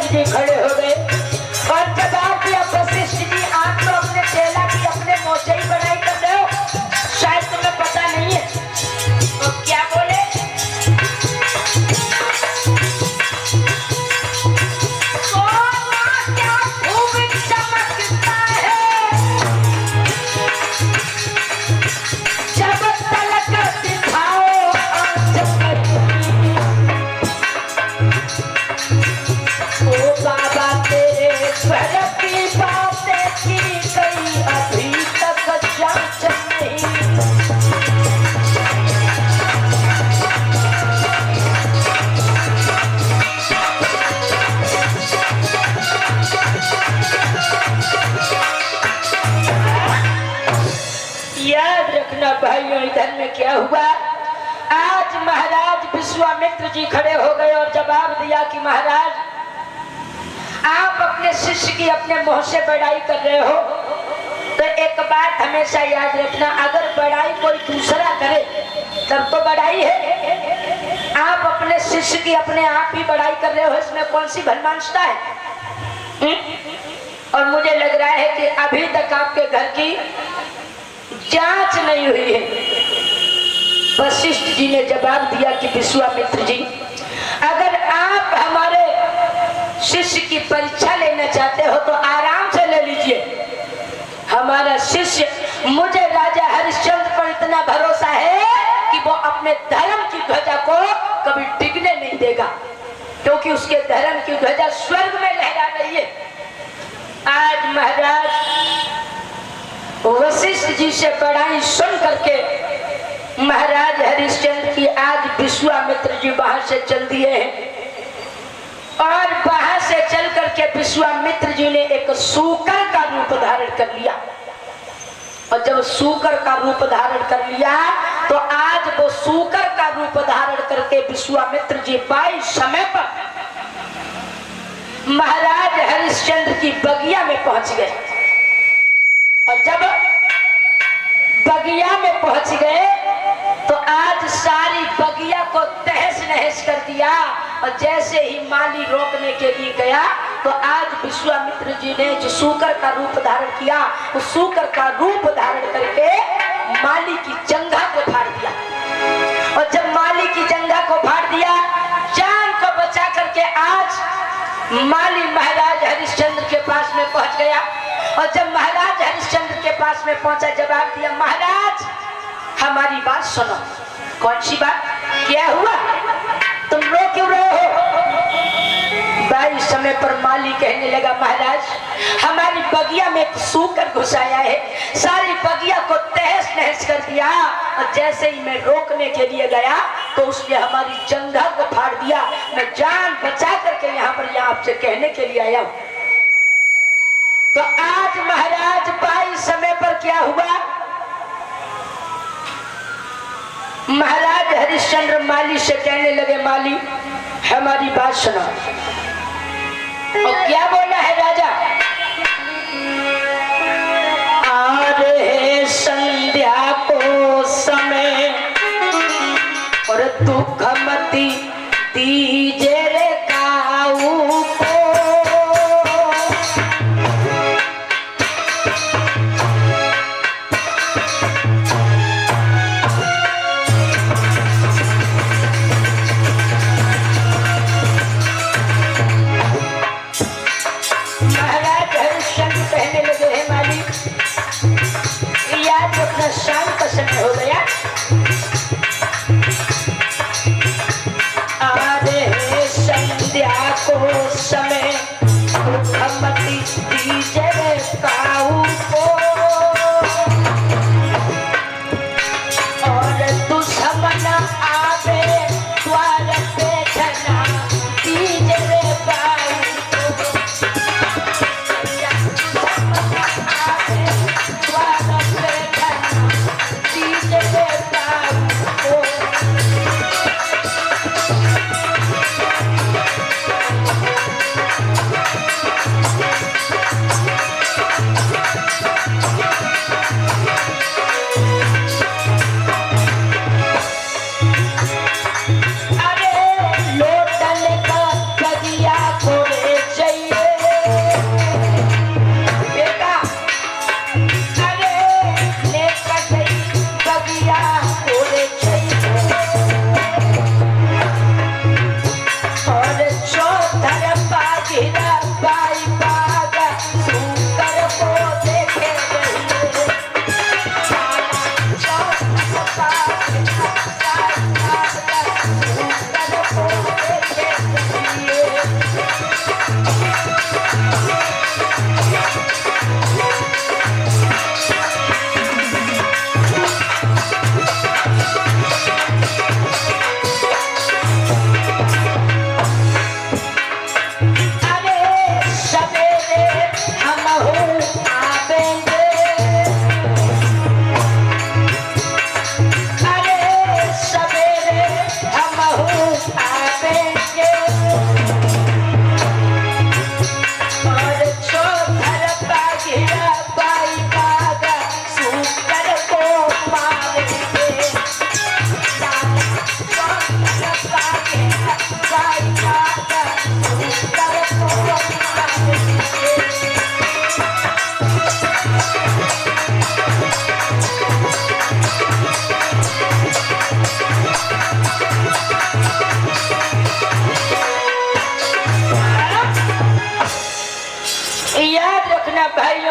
जी खड़े हो गए और जवाब दिया, वशिष्ठ जी आप तो अपने चेला की अपने मोचे ही बनाई कर रहे हो, शायद तुम्हें पता नहीं है। तो क्या बोले? भाइयों इधर में क्या हुआ, आज महाराज विश्वामित्र जी खड़े हो गए और जवाब दिया कि महाराज आप अपने शिष्य की अपने मुंह से बड़ाई कर रहे हो, तो एक बात हमेशा याद रखना, अगर बड़ाई कोई दूसरा करे तब तो बड़ाई है, आप अपने शिष्य की अपने आप ही बड़ाई कर रहे हो, इसमें कौन सी भलमानसता है? और मुझे लग रहा है कि अभी तक आपके घर की जांच नहीं हुई है। वशिष्ठ जी ने जवाब दिया कि विश्वामित्र जी अगर आप हमारे शिष्य की परीक्षा लेना चाहते हो तो आराम से ले लीजिए, हमारा शिष्य, मुझे राजा हरिश्चंद्र पर इतना भरोसा है कि वो अपने धर्म की ध्वजा को कभी डिगने नहीं देगा, क्योंकि उसके धर्म की ध्वजा स्वर्ग में लहरा रही है। आज महाराज वशिष्ठ जी से बड़ाई सुन करके महाराज हरिश्चंद्र की आज विश्वामित्र जी वहां से चल दिए हैं और वहां से चल करके विश्वामित्र जी ने एक सूकर का रूप धारण कर लिया। और जब सूकर का रूप धारण कर लिया तो आज वो सूकर का रूप धारण करके विश्वामित्र जी 22 समय पर महाराज हरिश्चंद्र की बगिया में पहुंच गए। और जब बगिया में पहुंच गए तो आज सारी बगिया को तहस नहस कर दिया। और जैसे ही माली रोकने के लिए गया तो आज विश्वामित्र जी ने जो सूकर का रूप धारण किया, उस सूकर का रूप धारण करके माली की जंघा को फाड़ दिया। और जब माली की जंघा को फाड़ दिया, जान को बचा करके आज माली महाराज हरिश्चंद्र के पास में पहुंच गया। और जब महाराज हरिश्चंद्र के पास में पहुंचा, जवाब दिया, महाराज हमारी बात सुनो। कौन सी बात? क्या हुआ? तुम रो क्यों रहे हो? भाई समय पर माली कहने लगा, महाराज हमारी बगिया में सूकर घुस आया है, सारी बगिया को तहस नहस कर दिया। और जैसे ही मैं रोकने के लिए गया तो उसने हमारी जंघा को फाड़ दिया। मैं जान बचा करके यहाँ पर आपसे कहने के लिए आया हूँ। तो आज महाराज 22 समय पर क्या हुआ, महाराज हरिश्चंद्र माली से कहने लगे, माली हमारी बात सुनो। और क्या बोला है राजा? आ रहे संध्या को समय और दुख मती दीजे रे काऊ को। शाम का समय हो गया, आ रहे संध्या को समय मती दीजे काऊ को। और दुश्मन आवे द्वार पे धना दीजे काऊ को।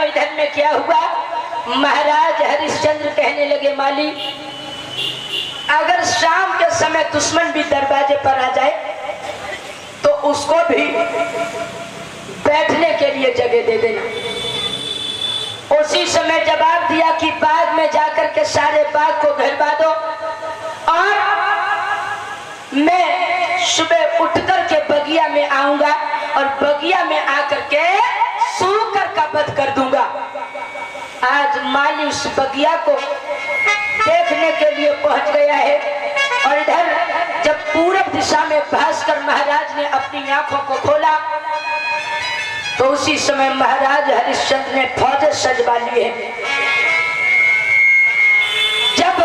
इधर में क्या हुआ, महाराज हरिश्चंद्र कहने लगे माली, अगर शाम के समय दुश्मन भी दरवाजे पर आ जाए तो उसको भी बैठने के लिए जगह दे देना। उसी समय जवाब दिया कि बाग में जाकर के सारे बाग को घेरवा दो और मैं सुबह उठकर के बगिया में आऊंगा और बगिया में आकर के सूकर का वध कर दूंगा। आज माली उस बगिया को देखने के लिए पहुंच गया है और इधर जब पूरब दिशा में भास्कर महाराज ने अपनी आंखों को खोला तो उसी समय महाराज हरिश्चंद्र ने फौज सजवा ली है। जब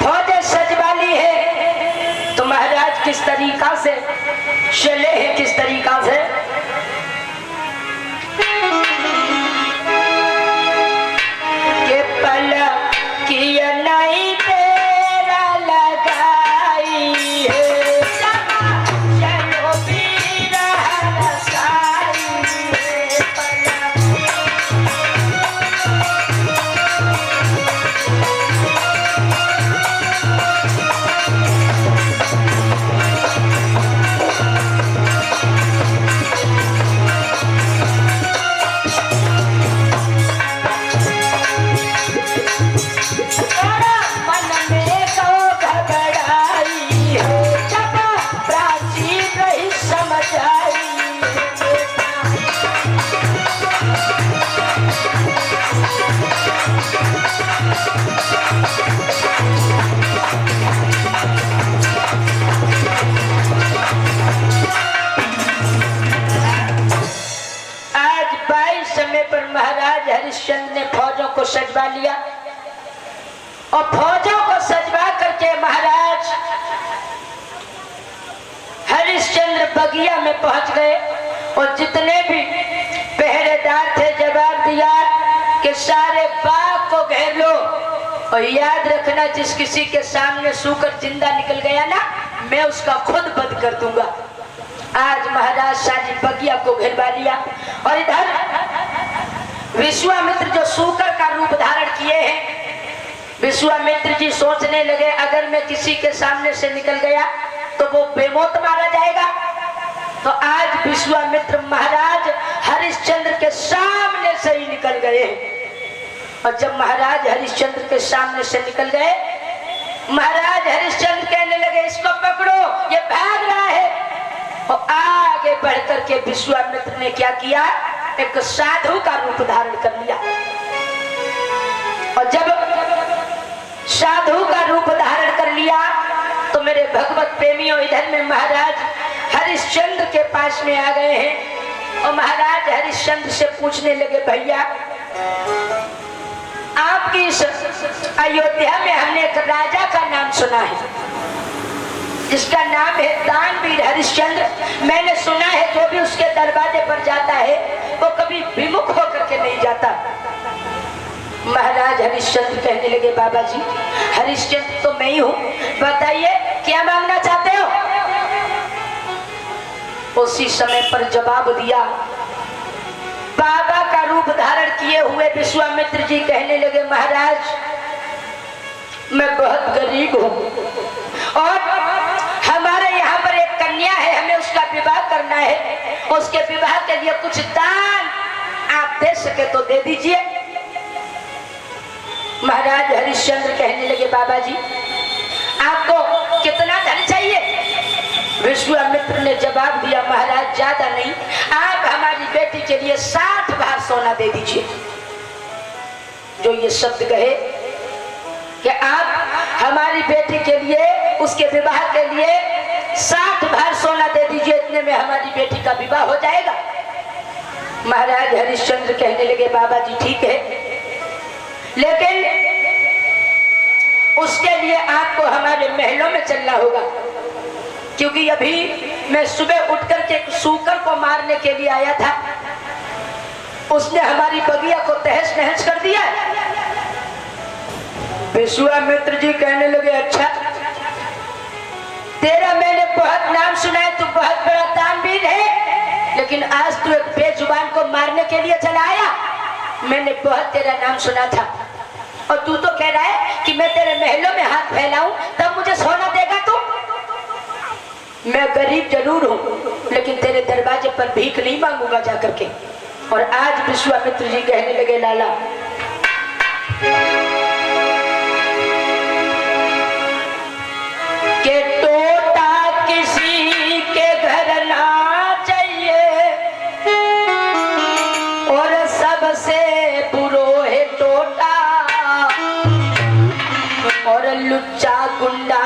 फौज सजवा ली है तो महाराज किस तरीका से चले हैं, किस तरीका से के पल किया नहीं तेरा लगाई है, चलो बीरा रसाई है पल। महाराज हरिश्चंद्र ने फौजों को सजवा लिया और फौजों को सजवा करके महाराज हरिश्चंद्र बगिया में पहुंच गए और जितने भी पहरेदार थे जवाब दिया कि सारे बाग को घेर लो और याद रखना जिस किसी के सामने सूकर जिंदा निकल गया ना मैं उसका खुद वध कर दूंगा। आज महाराज सारी बगिया को घेरवा लिया और इधर विश्वामित्र जो सूकर का रूप धारण किए हैं, विश्वामित्र जी सोचने लगे अगर मैं किसी के सामने से निकल गया तो वो बेमौत मारा जाएगा। तो आज विश्वामित्र महाराज हरिश्चंद्र के सामने से ही निकल गए और जब महाराज हरिश्चंद्र के सामने से निकल गए महाराज हरिश्चंद्र कहने लगे इसको पकड़ो ये भाग रहा है। और आगे बढ़कर के विश्वामित्र ने क्या किया, एक साधु का रूप धारण कर लिया और जब साधु का रूप धारण कर लिया तो मेरे भगवत प्रेमियों इधर में महाराज हरिश्चंद्र के पास में आ गए हैं और महाराज हरिश्चंद्र से पूछने लगे भैया आपकी इस अयोध्या में हमने एक राजा का नाम सुना है जिसका नाम है दानवीर हरिश्चंद्र। मैंने सुना है जो भी उसके दरवाजे पर जाता है वो कभी विमुख होकर के नहीं जाता। महाराज हरिश्चंद्र कहने लगे बाबा जी हरिश्चंद्र तो मैं ही हूँ, बताइए क्या मांगना चाहते हो। उसी समय पर जवाब दिया बाबा का रूप धारण किए हुए विश्वामित्र जी कहने लगे महाराज मैं बहुत गरीब हूँ और हमारे यहाँ पर एक कन्या है, हमें उसका विवाह करना है, उसके विवाह के लिए कुछ दान आप दे सके तो दे दीजिए। महाराज हरिश्चंद्र कहने लगे बाबा जी आपको कितना धन चाहिए। विश्वामित्र ने जवाब दिया महाराज ज्यादा नहीं, आप हमारी बेटी के लिए 60 भार सोना दे दीजिए। जो ये शब्द कहे कि आप हमारी बेटी के लिए उसके विवाह के लिए 60 भार सोना दे दीजिए, इतने में हमारी बेटी का विवाह हो जाएगा। महाराज हरिश्चंद्र कहने लगे बाबा जी ठीक है, लेकिन उसके लिए आपको हमारे महलों में चलना होगा, क्योंकि अभी मैं सुबह उठकर के सूकर को मारने के लिए आया था, उसने हमारी बगिया को तहस नहस कर दिया। विश्वामित्र जी कहने लगे अच्छा तेरा मैंने बहुत नाम सुना है, तू बहुत बड़ा दानवीर है, लेकिन आज तू एक बेजुबान को मारने के लिए चला आया। मैंने बहुत तेरा नाम सुना था और तू तो कह रहा है कि मैं तेरे महलों में हाथ फैलाऊं तब मुझे सोना देगा तू। मैं गरीब जरूर हूं लेकिन तेरे दरवाजे पर भीख नहीं मांगूंगा जाकर के। और आज विश्वामित्र जी कहने लगे लाला के टोटा किसी के घर ना चाहिए और सबसे पुरोहित टोटा और लुच्चा गुंडा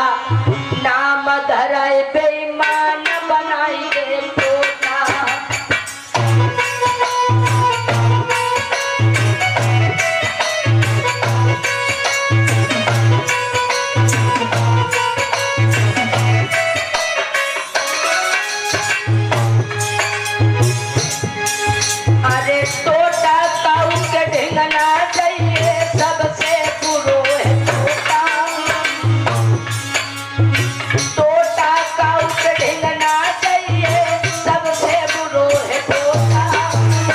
नाम धराए बेईमान बनाई दे टोटा। अरे टोटा काऊ के ढिंगना चाहिए सबसे पुरोहित टोटा। टोटा काऊ के ढिंगना चाहिए सबसे पुरोहित टोटा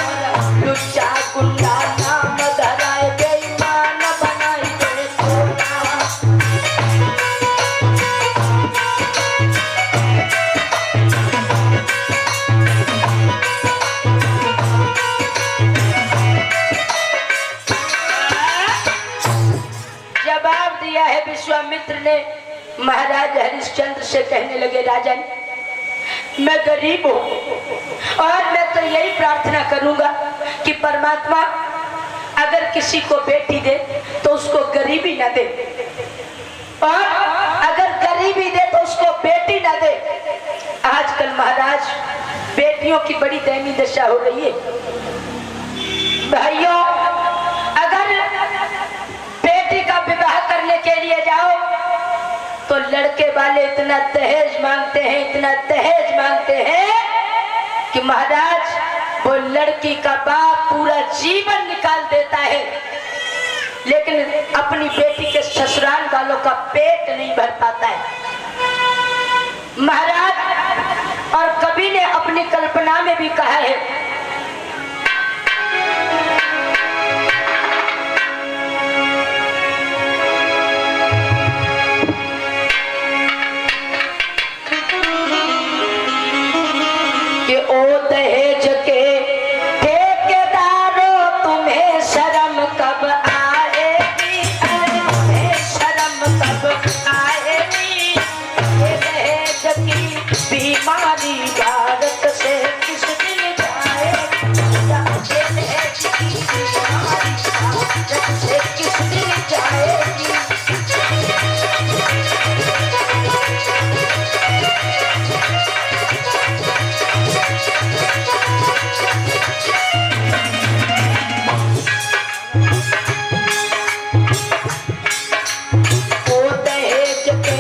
और लुच्चा गुंडा नाम धराए बेईमान बनाई दे टोटा। जवाब दिया है विश्वामित्र ने। महाराज हरिश्चंद्र से कहने लगे राजन मैं गरीब हूं और मैं तो यही प्रार्थना करूंगा कि परमात्मा अगर किसी को बेटी दे तो उसको गरीबी ना दे और अगर गरीबी दे तो उसको बेटी ना दे। आजकल महाराज बेटियों की बड़ी दयनीय दशा हो रही है। भाइयों अगर बेटी का विवाह करने के लिए जाओ तो लड़के वाले इतना दहेज मांगते हैं इतना दहेज मांगते हैं कि महाराज वो लड़की का बाप पूरा जीवन निकाल देता है लेकिन अपनी बेटी के ससुराल वालों का पेट नहीं भर पाता है। महाराज और कवि ने अपनी कल्पना में भी कहा है कि ओ दहेज के ठेकेदारों तुम्हें शर्म कब आएगी तुम्हें शर्म कब आएगी। ये दहेज की बीमारी भारत से किस दिन जाएगी। ये दहेज की बीमारी भारत से किस दिन जाएगी। ओ दहेज के